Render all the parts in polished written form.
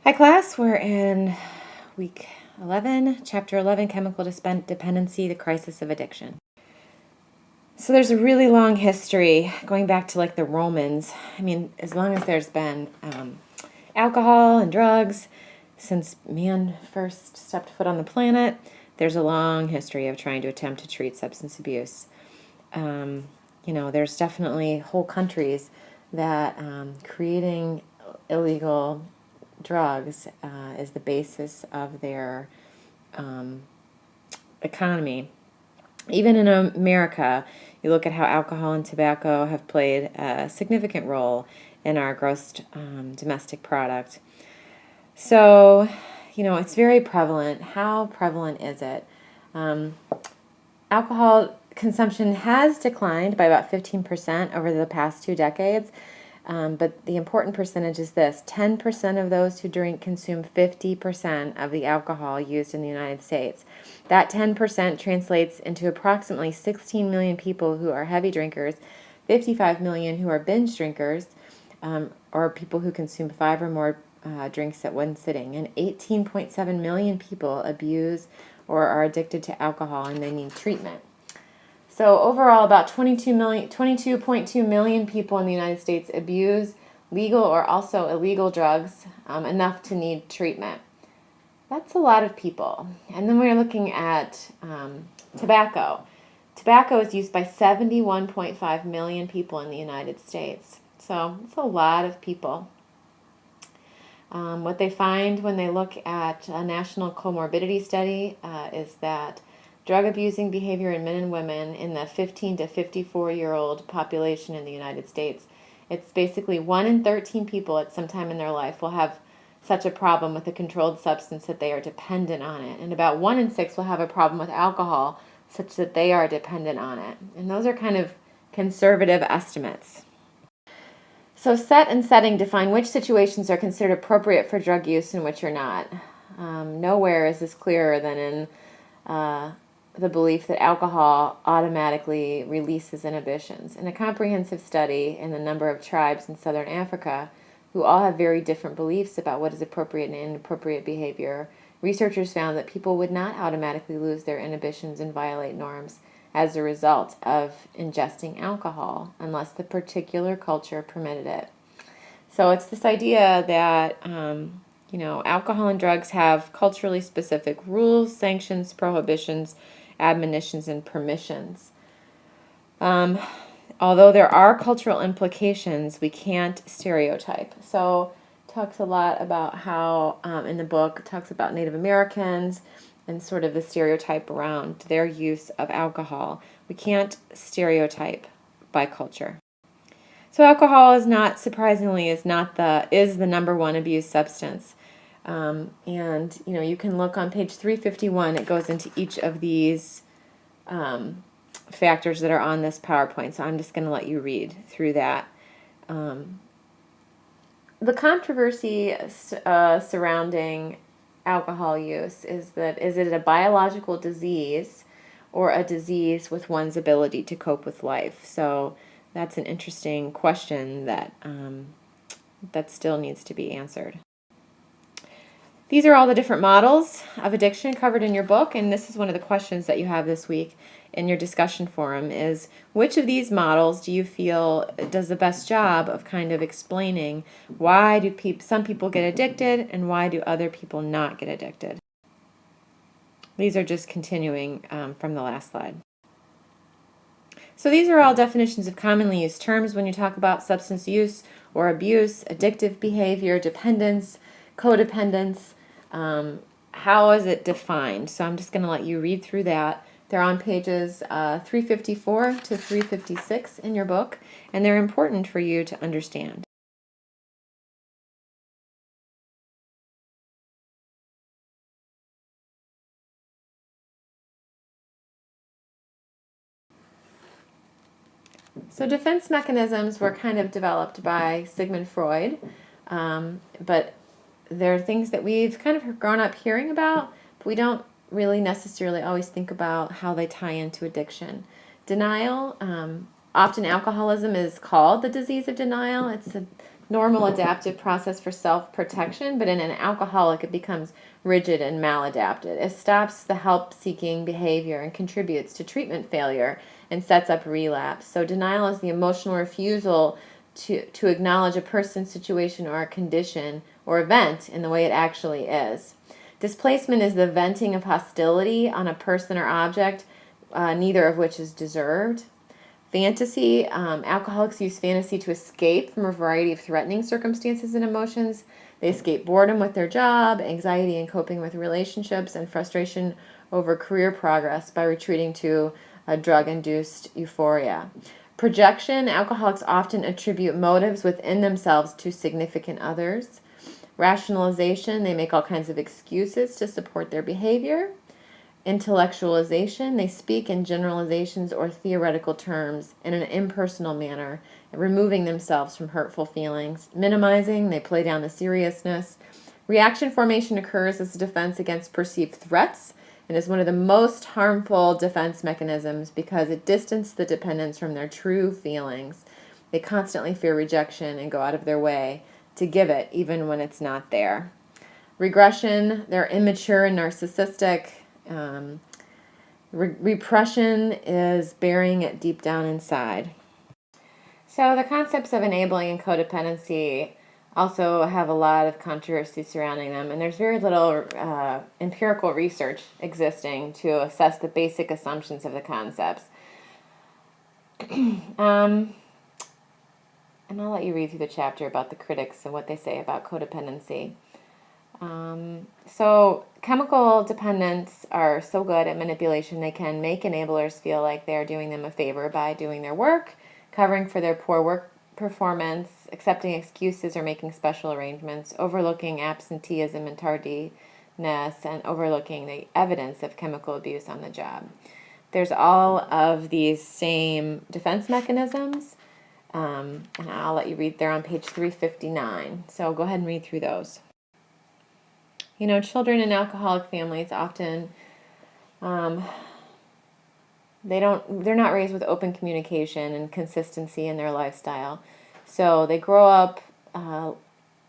Hi class, we're in week 11, chapter 11, Chemical Dependency, the Crisis of Addiction. So there's a really long history going back to like the Romans. I mean, as long as there's been alcohol and drugs, since man first stepped foot on the planet, there's a long history of trying to attempt to treat substance abuse. There's definitely whole countries that creating illegal drugs is the basis of their economy. Even in America, you look at how alcohol and tobacco have played a significant role in our gross domestic product. So, it's very prevalent. How prevalent is it? Alcohol consumption has declined by about 15% over the past 2 decades. But the important percentage is this: 10% of those who drink consume 50% of the alcohol used in the United States. That 10% translates into approximately 16 million people who are heavy drinkers, 55 million who are binge drinkers, or people who consume 5 or more drinks at one sitting, and 18.7 million people abuse or are addicted to alcohol and they need treatment. So overall, about 22.2 million people in the United States abuse legal or also illegal drugs, enough to need treatment. That's a lot of people. And then we're looking at tobacco. Tobacco is used by 71.5 million people in the United States. So it's a lot of people. What they find when they look at a national comorbidity study is that drug abusing behavior in men and women in the 15 to 54-year-old population in the United States, it's basically 1 in 13 people at some time in their life will have such a problem with a controlled substance that they are dependent on it. And about 1 in 6 will have a problem with alcohol such that they are dependent on it. And those are kind of conservative estimates. So set and setting define which situations are considered appropriate for drug use and which are not. Nowhere is this clearer than in the belief that alcohol automatically releases inhibitions. In a comprehensive study in the number of tribes in southern Africa, who all have very different beliefs about what is appropriate and inappropriate behavior, researchers found that people would not automatically lose their inhibitions and violate norms as a result of ingesting alcohol unless the particular culture permitted it. So it's this idea that alcohol and drugs have culturally specific rules, sanctions, prohibitions, admonitions, and permissions. Although there are cultural implications, we can't stereotype. So talks a lot about how, in the book, it talks about Native Americans and sort of the stereotype around their use of alcohol. We can't stereotype by culture. So alcohol is not, surprisingly, is the number one abused substance. And you can look on page 351. It goes into each of these factors that are on this PowerPoint. So I'm just going to let you read through that. The controversy surrounding alcohol use is it a biological disease or a disease with one's ability to cope with life? So that's an interesting question that still needs to be answered. These are all the different models of addiction covered in your book, and this is one of the questions that you have this week in your discussion forum is, which of these models do you feel does the best job of kind of explaining why do some people get addicted and why do other people not get addicted? These are just continuing from the last slide. So these are all definitions of commonly used terms when you talk about substance use or abuse, addictive behavior, dependence, codependence. How is it defined? So I'm just going to let you read through that. They're on pages 354 to 356 in your book, and they're important for you to understand. So defense mechanisms were kind of developed by Sigmund Freud, but they're things that we've kind of grown up hearing about, but we don't really necessarily always think about how they tie into addiction. Denial, often alcoholism is called the disease of denial. It's normal adaptive process for self-protection, but in an alcoholic, it becomes rigid and maladapted. It stops the help-seeking behavior and contributes to treatment failure and sets up relapse. So denial is the emotional refusal to acknowledge a person, situation, or a condition or event in the way it actually is. Displacement is the venting of hostility on a person or object, neither of which is deserved. Fantasy, alcoholics use fantasy to escape from a variety of threatening circumstances and emotions. They escape boredom with their job, anxiety and coping with relationships, and frustration over career progress by retreating to a drug-induced euphoria. Projection, alcoholics often attribute motives within themselves to significant others. Rationalization, they make all kinds of excuses to support their behavior. Intellectualization, they speak in generalizations or theoretical terms in an impersonal manner, removing themselves from hurtful feelings. Minimizing, they play down the seriousness. Reaction formation occurs as a defense against perceived threats and is one of the most harmful defense mechanisms because it distances the dependents from their true feelings. They constantly fear rejection and go out of their way to give it even when it's not there. Regression, they're immature and narcissistic. Repression is burying it deep down inside. So the concepts of enabling and codependency also have a lot of controversy surrounding them, and there's very little empirical research existing to assess the basic assumptions of the concepts. And I'll let you read through the chapter about the critics and what they say about codependency. So chemical dependents are so good at manipulation, they can make enablers feel like they're doing them a favor by doing their work, covering for their poor work performance, accepting excuses or making special arrangements, overlooking absenteeism and tardiness, and overlooking the evidence of chemical abuse on the job. There's all of these same defense mechanisms, and I'll let you read. They're on page 359, so go ahead and read through those. You know, children in alcoholic families often, they're not raised with open communication and consistency in their lifestyle. So they grow up,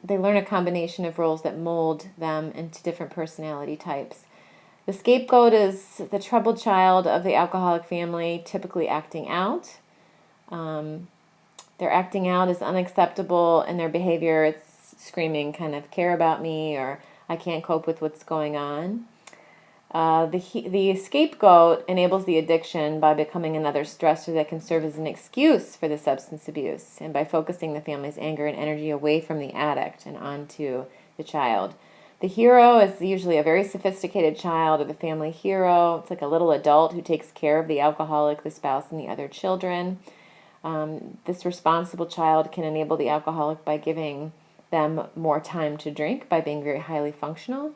they learn a combination of roles that mold them into different personality types. The scapegoat is the troubled child of the alcoholic family, typically acting out. Their acting out is unacceptable in their behavior. It's screaming kind of care about me, or I can't cope with what's going on. The scapegoat enables the addiction by becoming another stressor that can serve as an excuse for the substance abuse, and by focusing the family's anger and energy away from the addict and onto the child. The hero is usually a very sophisticated child, or the family hero. It's like a little adult who takes care of the alcoholic, the spouse, and the other children. This responsible child can enable the alcoholic by giving them more time to drink, by being very highly functional.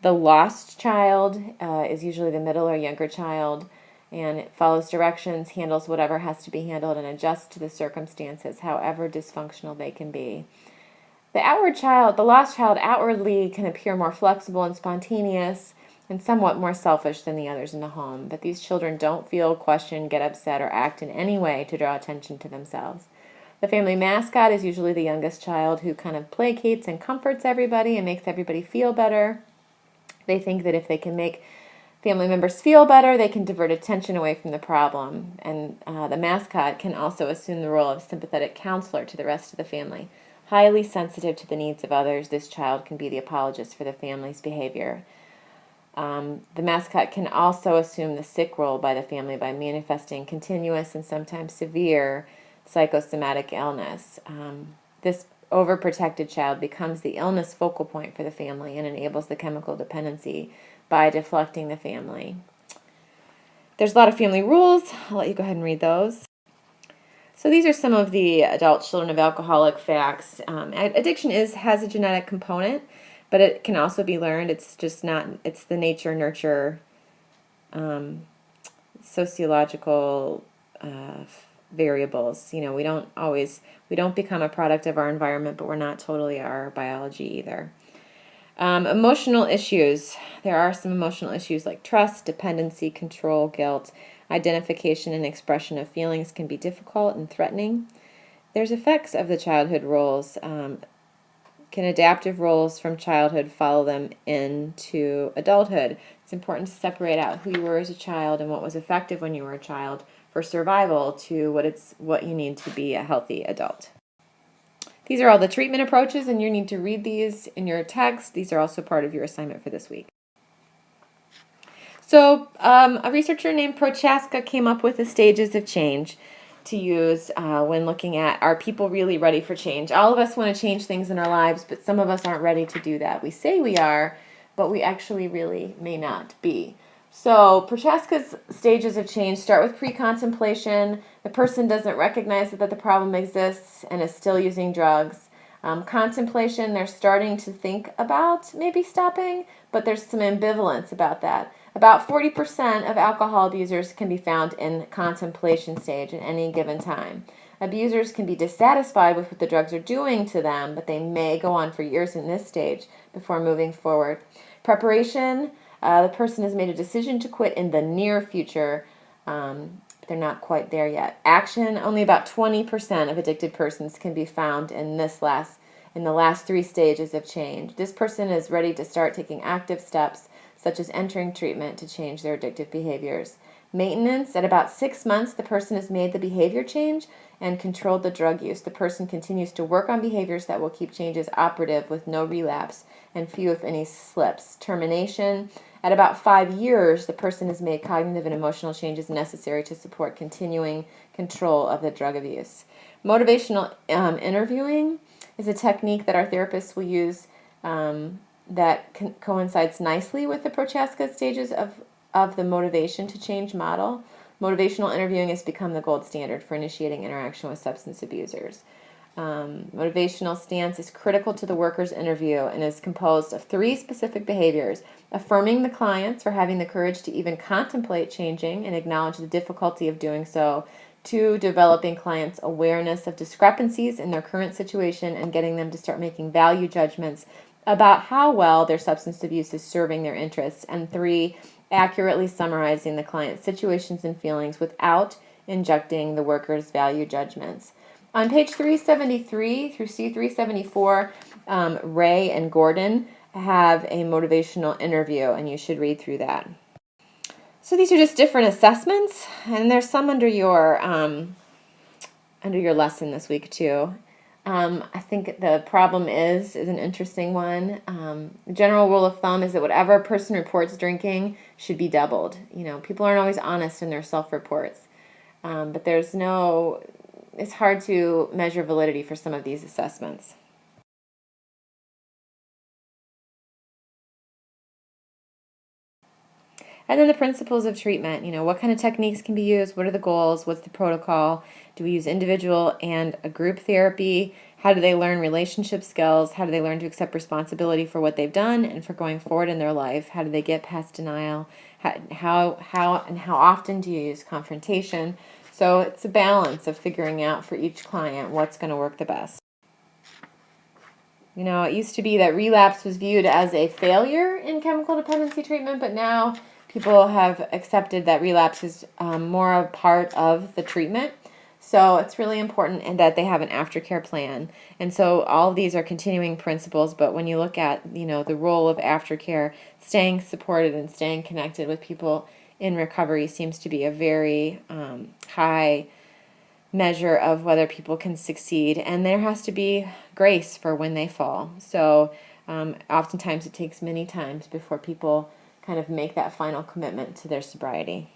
The lost child is usually the middle or younger child, and it follows directions, handles whatever has to be handled, and adjusts to the circumstances, however dysfunctional they can be. The lost child, outwardly can appear more flexible and spontaneous and somewhat more selfish than the others in the home, but these children don't feel, question, get upset, or act in any way to draw attention to themselves. The family mascot is usually the youngest child, who kind of placates and comforts everybody and makes everybody feel better. They think that if they can make family members feel better, they can divert attention away from the problem. And the mascot can also assume the role of sympathetic counselor to the rest of the family. Highly sensitive to the needs of others, this child can be the apologist for the family's behavior. The mascot can also assume the sick role by the family by manifesting continuous and sometimes severe psychosomatic illness. This overprotected child becomes the illness focal point for the family and enables the chemical dependency by deflecting the family. There's a lot of family rules. I'll let you go ahead and read those. So these are some of the adult children of alcoholic facts. Addiction has a genetic component, but it can also be learned. It's the nature-nurture sociological variables. You know, we don't become a product of our environment, but we're not totally our biology either. Emotional issues. There are some emotional issues like trust, dependency, control, guilt. Identification and expression of feelings can be difficult and threatening. there's effects of the childhood roles. Can adaptive roles from childhood follow them into adulthood? It's important to separate out who you were as a child and what was effective when you were a child for survival to what you need to be a healthy adult. These are all the treatment approaches, and you need to read these in your text. These are also part of your assignment for this week. So a researcher named Prochaska came up with the stages of change to use when looking at, are people really ready for change? All of us want to change things in our lives, but some of us aren't ready to do that. We say we are, but we actually really may not be. So Prochaska's stages of change start with pre-contemplation. The person doesn't recognize that the problem exists and is still using drugs. Contemplation, they're starting to think about maybe stopping, but there's some ambivalence about that. About 40% of alcohol abusers can be found in contemplation stage at any given time. Abusers can be dissatisfied with what the drugs are doing to them, but they may go on for years in this stage before moving forward. Preparation, the person has made a decision to quit in the near future. They're not quite there yet. Action, only about 20% of addicted persons can be found in the last 3 stages of change. This person is ready to start taking active steps, such as entering treatment to change their addictive behaviors. Maintenance, at about 6 months, the person has made the behavior change and controlled the drug use. The person continues to work on behaviors that will keep changes operative with no relapse and few, if any, slips. Termination, at about 5 years, the person has made cognitive and emotional changes necessary to support continuing control of the drug abuse. Motivational interviewing is a technique that our therapists will use that coincides nicely with the Prochaska stages of the motivation to change model. Motivational interviewing has become the gold standard for initiating interaction with substance abusers. Motivational stance is critical to the worker's interview and is composed of 3 specific behaviors: affirming the clients for having the courage to even contemplate changing and acknowledge the difficulty of doing so; 2, developing clients' awareness of discrepancies in their current situation and getting them to start making value judgments about how well their substance abuse is serving their interests; and 3, accurately summarizing the client's situations and feelings without injecting the worker's value judgments. On page 373 through C374, Ray and Gordon have a motivational interview, and you should read through that. So these are just different assessments, and there's some under your lesson this week too. I think the problem is an interesting one. The general rule of thumb is that whatever a person reports drinking should be doubled. People aren't always honest in their self-reports, but it's hard to measure validity for some of these assessments. And then the principles of treatment, what kind of techniques can be used? What are the goals? What's the protocol? Do we use individual and a group therapy? How do they learn relationship skills? How do they learn to accept responsibility for what they've done and for going forward in their life? How do they get past denial? How often do you use confrontation? So it's a balance of figuring out for each client what's going to work the best. It used to be that relapse was viewed as a failure in chemical dependency treatment, but now people have accepted that relapse is more a part of the treatment. So it's really important that they have an aftercare plan. And so all of these are continuing principles, but when you look at, the role of aftercare, staying supported and staying connected with people in recovery seems to be a very high measure of whether people can succeed. And there has to be grace for when they fall. So oftentimes it takes many times before people kind of make that final commitment to their sobriety.